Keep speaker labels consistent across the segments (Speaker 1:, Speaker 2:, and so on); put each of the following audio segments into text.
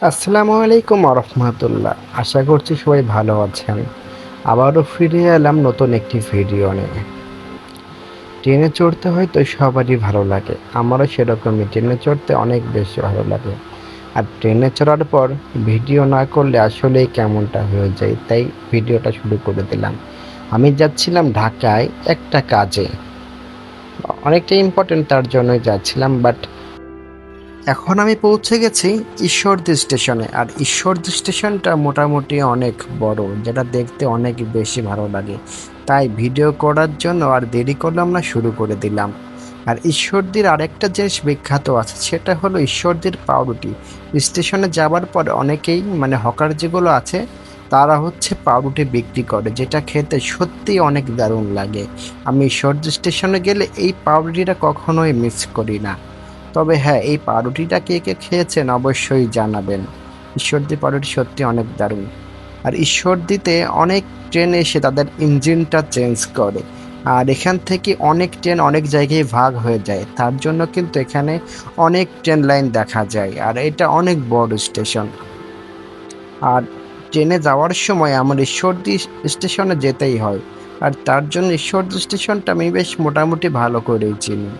Speaker 1: আসসালামু আলাইকুম রহমতুল্লাহ। আশা করছি সবাই ভালো আছেন। আবারও ফিরে এলাম নতুন একটি ভিডিও নিয়ে। ট্রেনে চড়তে হয়তো সবারই ভালো লাগে, আমারও সেরকমই। ট্রেনে চড়তে অনেক বেশি ভালো লাগে। আর ট্রেনে চড়ার পর ভিডিও না করলে আসলেই কেমনটা হয়ে যায়, তাই ভিডিওটা শুরু করে দিলাম। আমি যাচ্ছিলাম ঢাকায় একটা কাজে, অনেকটা ইম্পর্টেন্ট, তার জন্যই যাচ্ছিলাম। বাট এখন আমি পৌঁছে গেছি ঈশ্বরদী স্টেশনে। আর ঈশ্বরদী স্টেশনটা মোটামুটি অনেক বড়, যেটা দেখতে অনেক বেশি ভালো লাগে। তাই ভিডিও করার জন্য আর দেরি করলাম না, শুরু করে দিলাম। আর ঈশ্বরদীর আরেকটা জিনিস বিখ্যাত আছে, সেটা হলো ঈশ্বরদীর পাউরুটি। স্টেশনে যাওয়ার পরে অনেকেই হকার যেগুলো আছে, তারা হচ্ছে পাউরুটি বিক্রি করে, যেটা খেতে সত্যি অনেক দারুণ লাগে। আমি ঈশ্বরদী স্টেশনে গেলে এই পাউরুটিটা কখনোই মিস করি না। তবে হ্যাঁ, এই পাউরুটিটা কে কে খেয়েছেন অবশ্যই জানাবেন। ঈশ্বরদী পাউরুটি সত্যি অনেক দারুণ। আর ঈশ্বরদীতে অনেক ট্রেন এসে তাদের ইঞ্জিনটা চেঞ্জ করে। আর এখান থেকে অনেক ট্রেন অনেক জায়গায় ভাগ হয়ে যায়, তার জন্য কিন্তু এখানে অনেক ট্রেন লাইন দেখা যায়। আর এটা অনেক বড় স্টেশন। আর ট্রেনে যাওয়ার সময় আমার ঈশ্বরদী স্টেশনে যেতেই হয়। আর তার জন্য ঈশ্বরদী স্টেশনটা আমি বেশ মোটামুটি ভালো করেই চিনি।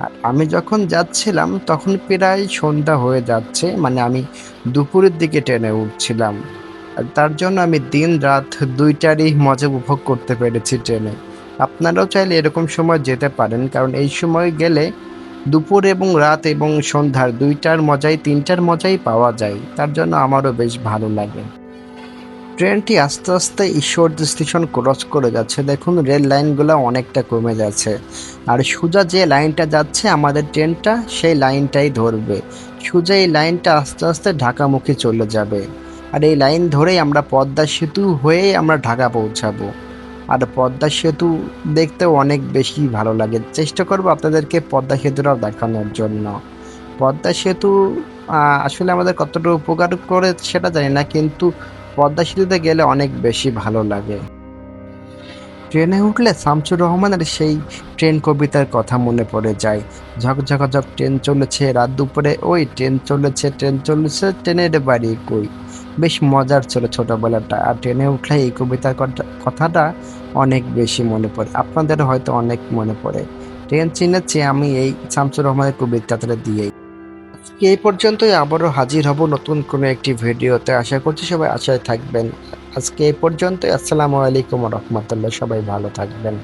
Speaker 1: আর আমি যখন যাচ্ছিলাম তখন প্রায় সন্ধ্যা হয়ে যাচ্ছে, আমি দুপুরের দিকে ট্রেনে উঠছিলাম। আর তার জন্য আমি দিন রাত দুইটারই মজা উপভোগ করতে পেরেছি ট্রেনে। আপনারাও চাইলে এরকম সময় যেতে পারেন, কারণ এই সময় গেলে দুপুর এবং রাত এবং সন্ধ্যার দুইটার মজাই তিনটার মজাই পাওয়া যায়। তার জন্য আমারও বেশ ভালো লাগে। ট্রেনটি আস্তে আস্তে ঈশ্বরদী স্টেশন ক্রস করে যাচ্ছে। দেখুন, রেল লাইনগুলো অনেকটা কমে যাচ্ছে। আর সোজা যে লাইনটা যাচ্ছে আমাদের ট্রেনটা, সেই লাইনটাই ধরবে। সোজা এই লাইনটা আস্তে আস্তে ঢাকামুখী চলে যাবে। আর এই লাইন ধরেই আমরা পদ্মা সেতু হয়েই আমরা ঢাকা পৌঁছাবো। আর পদ্মা সেতু দেখতেও অনেক বেশি ভালো লাগে। চেষ্টা করবো আপনাদেরকে পদ্মা সেতুটাও দেখানোর জন্য। পদ্মা সেতু আসলে আমাদের কতটা উপকার করে সেটা জানি না, কিন্তু পদ্মা সেতুতে গেলে অনেক বেশি ভালো লাগে। ট্রেনে উঠলে শামসুর রহমানের সেই ট্রেন কবিতার কথা মনে পড়ে যায়। ঝকঝকাঝক ট্রেন চলেছে রাত দুপুরে, ওই ট্রেন চলেছে ট্রেন চলেছে, ট্রেনের বাড়ি কই। বেশ মজার ছিল ছোটবেলাটা। আর ট্রেনে উঠলে এই কবিতার কথাটা অনেক বেশি মনে পড়ে। আপনাদের হয়তো অনেক মনে পড়ে। ট্রেন চিনেছি আমি এই শামসুর রহমানের কবিতাটা দিয়েই। আজকে এই পর্যন্তই, আবারও হাজির হব নতুন কোনো একটি ভিডিওতে। আশা করছি সবাই আশায় থাকবেন। আজকে এই পর্যন্তই। আসসালামু আলাইকুম রহমতুল্লাহ। সবাই ভালো থাকবেন।